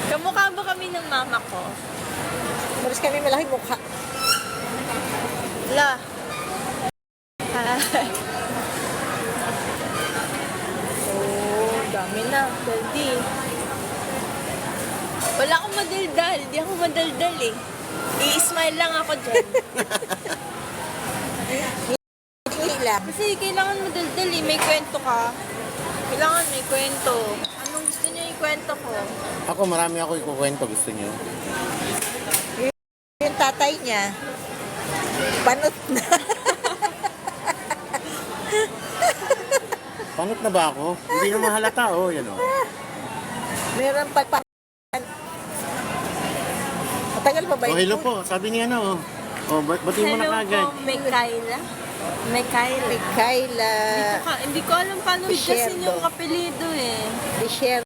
Kamukha ba kami ng mama ko? Maris kami malaki mukha. La. Oh, dami na. Daldi. Wala akong madaldal. Di ako madaldal eh. I-smile lang ako dyan. Hindi lang. Kasi kailangan madaldal eh. May kwento ka. Kailangan may kwento. Anong gusto niyo ikwento ko? Ako, marami ako ikukwento. Gusto niyo? Yung tatay niya, panot na. Panot na ba ako? Hindi na mahalata, oh. Yan, oh. Meron pagpapan. Matagal pa ba Oh, hello po. Sabi niya na, oh. Oh, batiin mo na Hello kagad. po, may Kyla. May Kyla. Kay Kayla Hindi ko alam paano Pisherdo. igasin yung apelido eh. Pisher